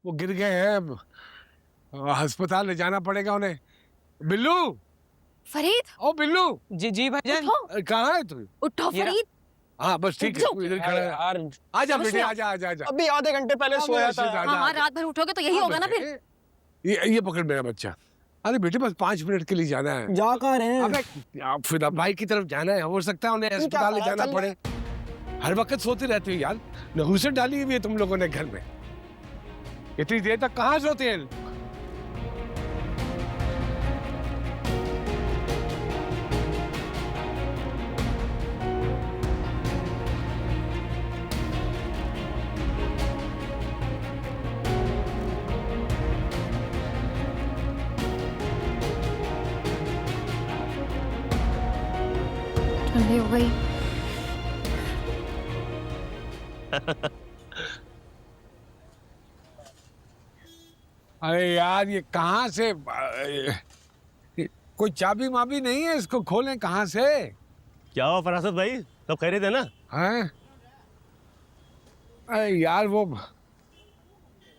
वो गिर गए हैं, अस्पताल ले जाना पड़ेगा उन्हें। बिल्लू, फरीद। ओ बिल्लू। जी जी भाईजान। कहाँ है तू? उठो फरीद। हाँ बस ठीक है, तू इधर खड़ा है। आजा बेटे, आजा आजा आजा। अभी आधे घंटे पहले सोया था। हाँ, रात भर उठोगे तो यही होगा ना फिर। ये पकड़ मेरा बच्चा। अरे बेटे बस 5 मिनट के लिए जाना है। जा कहाँ रहे हैं? अबे फिदा भाई की तरफ जाना है, हो सकता है उन्हें अस्पताल ले जाना पड़े। हर वक्त सोते रहते हो यार, नहुसत डाली हुई है तुम लोगों ने घर में। इतनी देर तक कहाँ सोते हैं? ठंडी हो गई। अरे यार ये कहाँ से कोई चाबी माबी नहीं है, इसको खोलें कहाँ से? क्या हुआ फरासत भाई, सब खैरियत है ना? हैं? अरे यार वो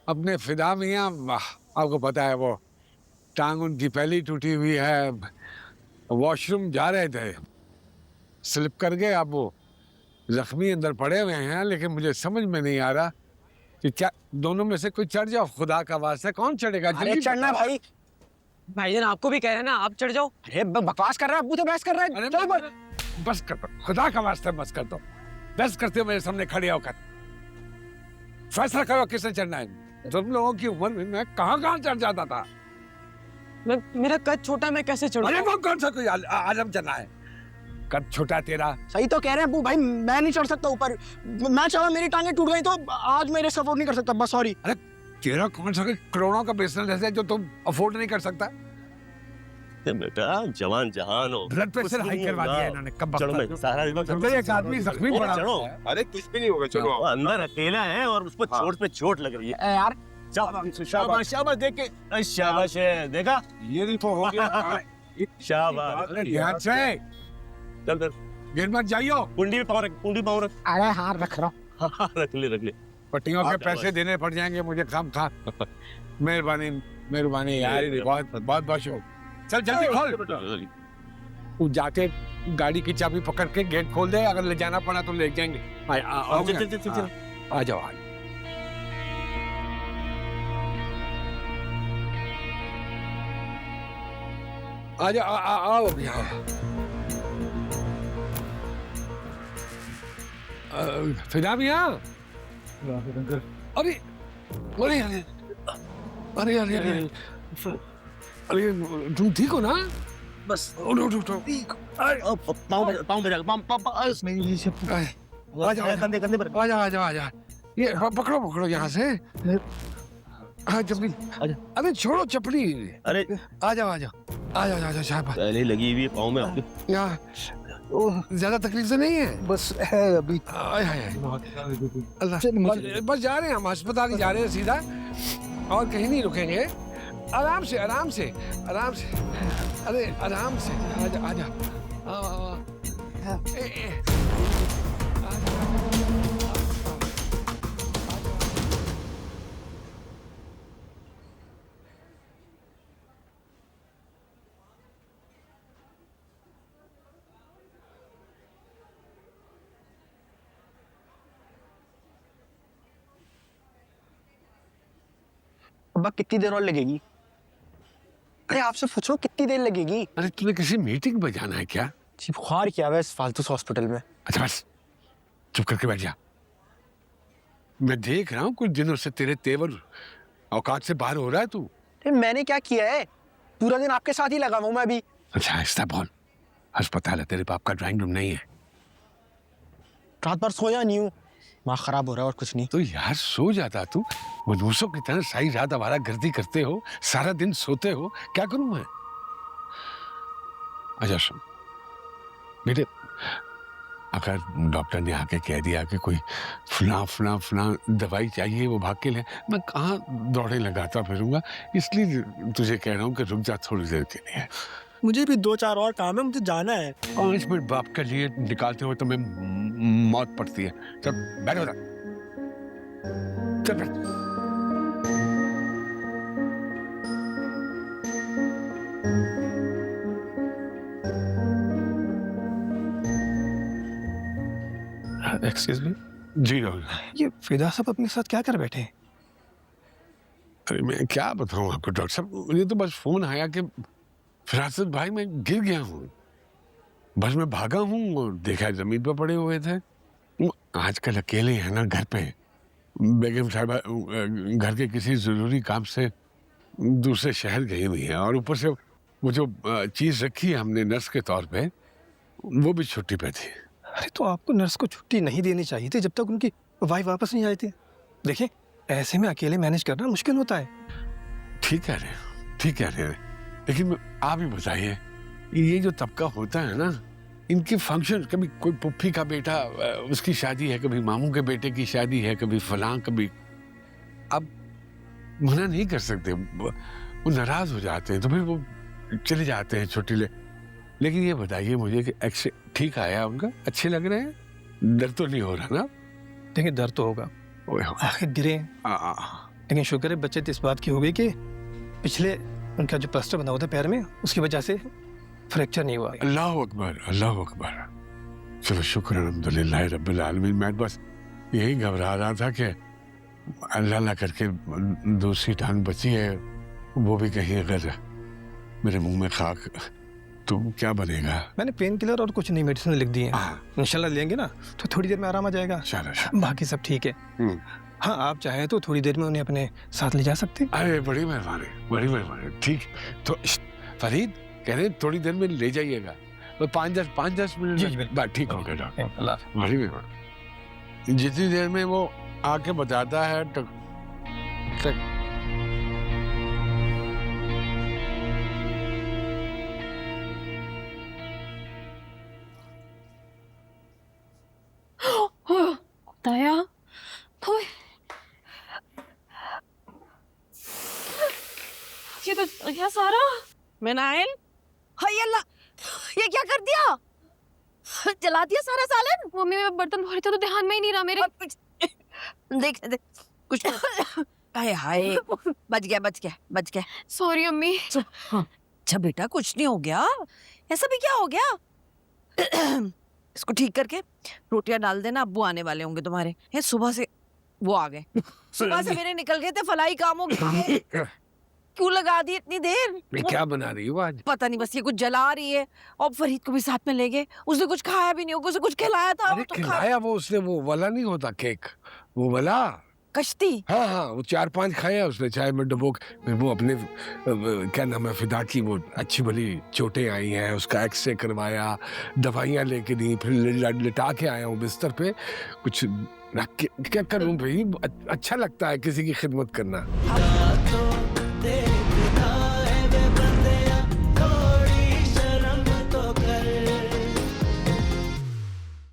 अपने फिदा मियाँ, आपको पता है वो टांग उनकी पहली टूटी हुई है, वॉशरूम जा रहे थे, स्लिप कर गए। अब वो जख्मी अंदर पड़े हुए हैं, लेकिन मुझे समझ में नहीं आ रहा कि क्या दोनों में से कोई चढ़ जाओ, खुदा का वास्ता कौन चढ़ेगा? अरे चढ़ना भाई। भाईजान आपको भी कह रहे हैं ना, आप चढ़ जाओ। अरे बकवास कर रहा है, अब्बू तो बहस कर रहा है। अरे चलो बस कर दो, खुदा का वास्ता बस कर दो। बस करते हो मेरे सामने खड़े होकर, फैसला करो किसने चढ़ना है। तुम लोगों की उम्र में मैं कहाँ चढ़ जाता था। मेरा कद छोटा, मैं कैसे चढ़ूं? अरे वो कौन सा कोई आलम चढ़ना है? कद छोटा तेरा। सही तो कह रहे हैं अब्बू भाई, मैं नहीं चढ़ सकता ऊपर। मैं चढ़ा, मेरी टांगे टूट गई तो आज मेरे सपोर्ट नहीं कर सकता, बस सॉरी। अरे तेरा कौन सा करोड़ों का बिजनेस है जो तुम अफोर्ड नहीं कर सकता? बेटा जवान जहान हो, ब्लड प्रेशर हाई करवा दिया इन्होंने। कब चलो मैं सारा एक आदमी जख्मी पड़ा चलो। अरे कुछ भी नहीं होगा, चलो। वो अंदर अकेला है और उसको चोट पे चोट लग रही है यार। शाबाश शाबाश, देख के शाबाश है, देखा? ये देखो हो गया। शाबाश। ध्यान से चल चल, गिर मत जाइयो। कुंडी में पाँव रख, कुंडी पाँव रख। अरे हाँ रख रहा हूँ। हाँ, रख ले। पट्टियों के पैसे देने पड़ जाएंगे मुझे खाम खा। मेहरबानी यार, बहुत शुक्र। चल जल्दी खोल। तू जाके गाड़ी की चाबी पकड़ के गेट खोल दे, अगर ले जाना पड़ा तो ले जाएंगे। चल। आ जाओ। आओ भैया। फिदा भैया। अरे अरे अरे अरे अरे अरे अरे तुम ठीक हो ना? बस उठो। पाँव पे कंधे पर। आ जा। ये पकड़ो यहाँ से। हाँ चपली। अरे छोड़ो चपली। अरे आ जाओ शाबाश। पहले लगी हुई पाँव में आपके। यहाँ ज्यादा तकलीफ तो नहीं है? बस है अभी। अल्लाह, बस जा रहे हैं हम, अस्पताल ही जा रहे हैं सीधा, और कहीं नहीं रुकेंगे। आराम से। अरे आराम से। आजा। अब्बा कितनी देर और लगेगी? अरे आपसे पूछो कितनी देर लगेगी? अरे तुम्हें किसी मीटिंग में जाना है क्या? जी बुखार क्या है इस फालतू हॉस्पिटल में। अच्छा बस चुप करके बैठ जा। मैं देख रहा हूँ कुछ दिनों से तेरे तेवर औकात से बाहर हो रहा है तू। मैंने क्या किया है? पूरा दिन आपके साथ ही लगा हूँ मैं अभी। अच्छा ऐसा बोल, अस्पताल है, तेरे बाप का ड्राइंग रूम नहीं है। रात भर सोया नहीं हूँ, दिमाग खराब हो रहा है और कुछ नहीं। तो यार सो जाता तू, मनुष्यों की तरह सारी रात आवारा गर्दी करते हो, सारा दिन सोते हो, क्या करूं मैं? अच्छा सुन बेटे, अगर डॉक्टर ने आके कह दिया कि कोई फला दवाई चाहिए वो भाग के ले, मैं कहाँ दौड़े लगाता फिरूंगा, इसलिए तुझे कह रहा हूँ कि रुक जा थोड़ी देर के लिए। मुझे भी 2-4 और काम है, मुझे जाना है। 5 मिनट बाप के लिए निकालते हुए तुम्हें मौत पड़ती है। चल बैठो, चल बैठ। एक्सक्यूज मी, जी राहुल। ये फिदा साहब अपने साथ क्या कर बैठे हैं? अरे मैं क्या बताऊं आपको डॉक्टर साहब, मुझे तो बस फोन आया कि फिरासत भाई मैं गिर गया हूँ। बस मैं भागा हूँ और देखा जमीन पर पड़े हुए थे। वो आजकल अकेले हैं ना घर पे, बेगम साहबा घर के किसी जरूरी काम से दूसरे शहर गई हुई है, और ऊपर से वो जो चीज रखी है हमने नर्स के तौर पे, वो भी छुट्टी पे थी। अरे तो आपको नर्स को छुट्टी नहीं देनी चाहिए थी जब तक उनकी वाइफ वापस नहीं आई थी। देखिए, ऐसे में अकेले मैनेज करना मुश्किल होता है। ठीक कह रहे हैं, ठीक कह रहे हैं, लेकिन आप ही बताइए, ये जो तबका होता है ना, इनके फंक्शन, कभी कोई पुप्पी का बेटा उसकी शादी है, कभी मामू के बेटे की शादी है, कभी फलां, कभी, अब मना नहीं कर सकते। वो नाराज हो जाते हैं तो फिर वो चले जाते हैं छुट्टी ले। लेकिन ये बताइए मुझे कि एक्स ठीक आया उनका, अच्छे लग रहे हैं, डर तो नहीं हो रहा ना? देखिए, डर तो होगा, ओए हो। आखिर गिरे हैं। लेकिन शुक्र है बच्चे इस बात की हो गई कि पिछले उनका जो प्लास्टर बना हुआ था पैर में, उसकी वजह से फ्रैक्चर नहीं हुआ। अल्लाह अकबर, अल्लाह अकबर। चलो शुक्र अल्हम्दुलिल्लाह रब्बिल आलमीन। मैं बस यही घबरा रहा था कि अल्लाह ना करके दूसरी टांग बची है, वो भी कहीं अगर मेरे मुंह में खाक तो क्या बनेगा। मैंने पेन किलर और कुछ नहीं मेडिसिन लिख दी है, हाँ। इंशाल्लाह लेंगे ना तो थोड़ी देर में आराम आ जाएगा। शाबाश। बाकी सब ठीक है। हाँ, आप चाहें तो थोड़ी देर में उन्हें अपने साथ ले जा सकते हैं। अरे बड़ी मेहरबानी, बड़ी मेहरबानी। ठीक तो फरीद कह रहे थोड़ी देर में ले जाइएगा, तो 5-10 मिनट जी, में बात ठीक हो गया डॉक्टर। अल्लाह। बड़ी मेहरबानी। जितनी देर में वो आके बताता है तो दया, ओए, ये तो क्या सारा मिनाइल, हाय अल्लाह, ये क्या कर दिया? जला दिया सारा सालन। मम्मी, मैं बर्तन धो रही थी तो ध्यान में ही नहीं रहा मेरे। देख देख कुछ हाय हाय, बच गया। सॉरी अम्मी। अच्छा बेटा, कुछ नहीं हो गया, ऐसा भी क्या हो गया? इसको ठीक करके रोटियां डाल देना, अब्बू आने वाले होंगे तुम्हारे। है सुबह से वो आ गए, सुबह से मेरे निकल गए थे फलाई कामों के। क्यों लगा दी इतनी देर? क्या बना रही हो आज? पता नहीं, बस ये कुछ जला रही है। और फरीद को भी साथ में ले गए, उसने कुछ खाया भी नहीं होगा, उसे कुछ खिलाया था। अरे खिलाया वो उसने, वो वाला नहीं होता केक, वो वाला कश्ती। हाँ, वो 4-5 खाया उसने चाय में डुबो के। फिर वो अपने क्या नाम है, फिदा की वो अच्छी भली चोटें आई हैं, उसका एक्सरे करवाया, दवाइयाँ लेके दी, फिर लिटा के आया हूँ बिस्तर पे। कुछ रख के क्या करूँ भाई, अच्छा लगता है किसी की खिदमत करना।